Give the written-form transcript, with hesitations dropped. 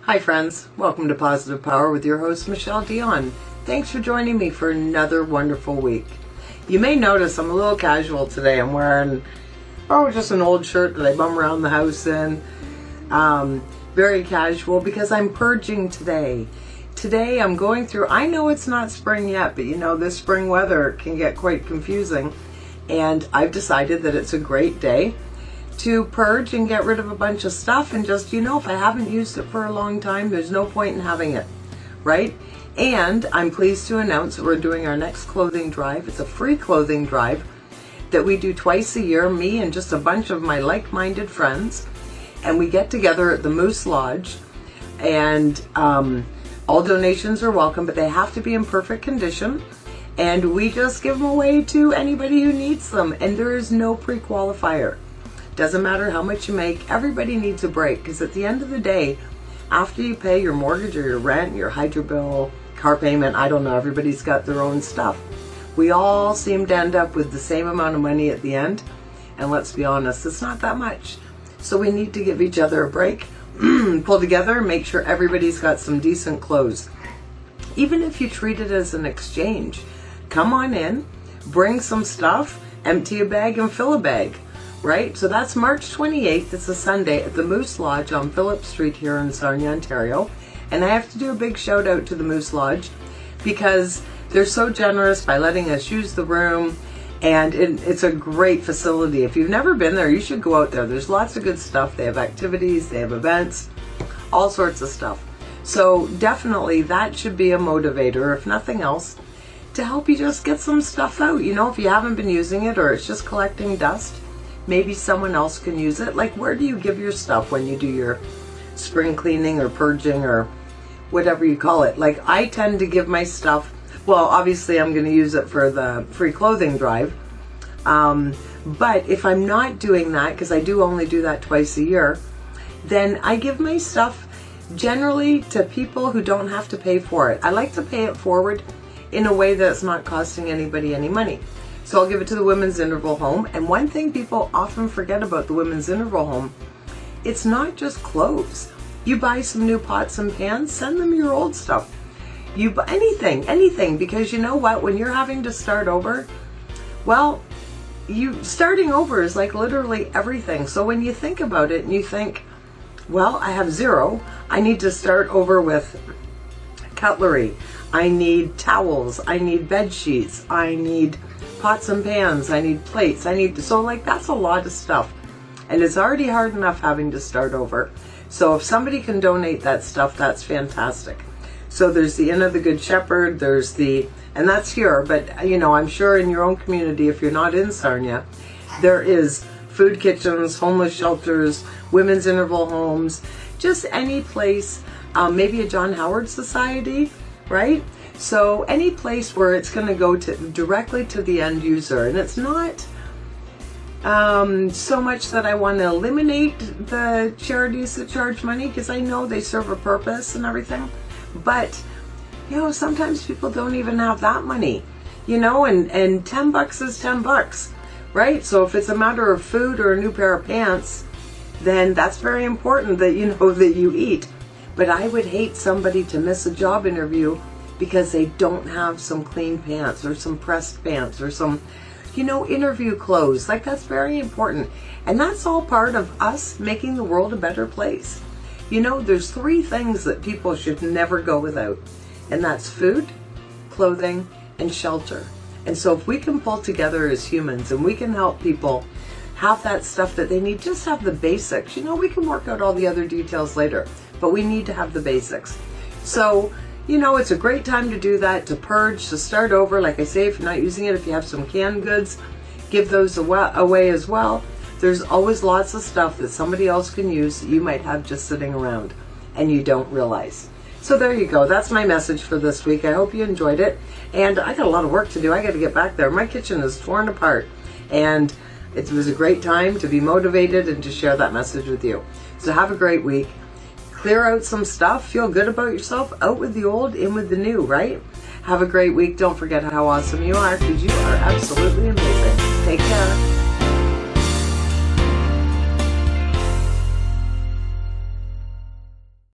Hi friends, welcome to Positive Power with your host Michele Dionne. Thanks for joining me for another wonderful week. You may notice I'm a little casual today. I'm wearing, just an old shirt that I bum around the house in. Very casual because I'm purging today. Today I'm going through, I know it's not spring yet, but this spring weather can get quite confusing. And I've decided that it's a great day to purge and get rid of a bunch of stuff and just, if I haven't used it for a long time, there's no point in having it, right? And I'm pleased to announce that we're doing our next clothing drive. It's a free clothing drive that we do twice a year, me and just a bunch of my like-minded friends. And we get together at the Moose Lodge, and all donations are welcome, but they have to be in perfect condition. And we just give them away to anybody who needs them. And there is no pre-qualifier. Doesn't matter how much you make, everybody needs a break, because at the end of the day, after you pay your mortgage or your rent, your hydro bill, car payment, I don't know, everybody's got their own stuff. We all seem to end up with the same amount of money at the end, and let's be honest, it's not that much. So we need to give each other a break, pull together, make sure everybody's got some decent clothes. Even if you treat it as an exchange, come on in, bring some stuff, empty a bag and fill a bag. Right? So that's March 28th. It's a Sunday at the Moose Lodge on Phillip Street here in Sarnia, Ontario. And I have to do a big shout out to the Moose Lodge because they're so generous by letting us use the room. And it's a great facility. If you've never been there, you should go out there. There's lots of good stuff. They have activities, they have events, all sorts of stuff. So definitely that should be a motivator, if nothing else, to help you just get some stuff out. If you haven't been using it or it's just collecting dust, maybe someone else can use it. Like, where do you give your stuff when you do your spring cleaning or purging or whatever you call it? Like, I tend to give my stuff, well, obviously I'm going to use it for the free clothing drive. But if I'm not doing that, because I do only do that twice a year, then I give my stuff generally to people who don't have to pay for it. I like to pay it forward in a way that's not costing anybody any money. So I'll give it to the Women's Interval Home. And one thing people often forget about the Women's Interval Home, it's not just clothes. You buy some new pots and pans, send them your old stuff. You buy anything, because you know what? When you're having to start over, well, starting over is like literally everything. So when you think about it and you think, well, I have zero, I need to start over with cutlery, I need towels, I need bed sheets, I need pots and pans, I need plates, so that's a lot of stuff. And it's already hard enough having to start over. So if somebody can donate that stuff, that's fantastic. So there's the Inn of the Good Shepherd, and that's here, but I'm sure in your own community, if you're not in Sarnia, there is food kitchens, homeless shelters, women's interval homes, just any place, maybe a John Howard Society, right? So any place where it's going to go directly to the end user. And it's not so much that I want to eliminate the charities that charge money, because I know they serve a purpose and everything. But, sometimes people don't even have that money, and $10 is $10, right? So if it's a matter of food or a new pair of pants, then that's very important that that you eat. But I would hate somebody to miss a job interview because they don't have some clean pants or some pressed pants or some, interview clothes. Like, that's very important. And that's all part of us making the world a better place. There's 3 things that people should never go without. And that's food, clothing, and shelter. And so if we can pull together as humans and we can help people have that stuff that they need, just have the basics. We can work out all the other details later, but we need to have the basics. So, it's a great time to do that, to purge, to start over. Like I say, if you're not using it, if you have some canned goods, give those away as well. There's always lots of stuff that somebody else can use that you might have just sitting around and you don't realize. So there you go. That's my message for this week. I hope you enjoyed it. And I got a lot of work to do. I got to get back there. My kitchen is torn apart. And it was a great time to be motivated and to share that message with you. So have a great week. Clear out some stuff, feel good about yourself, out with the old, in with the new, right? Have a great week. Don't forget how awesome you are, because you are absolutely amazing.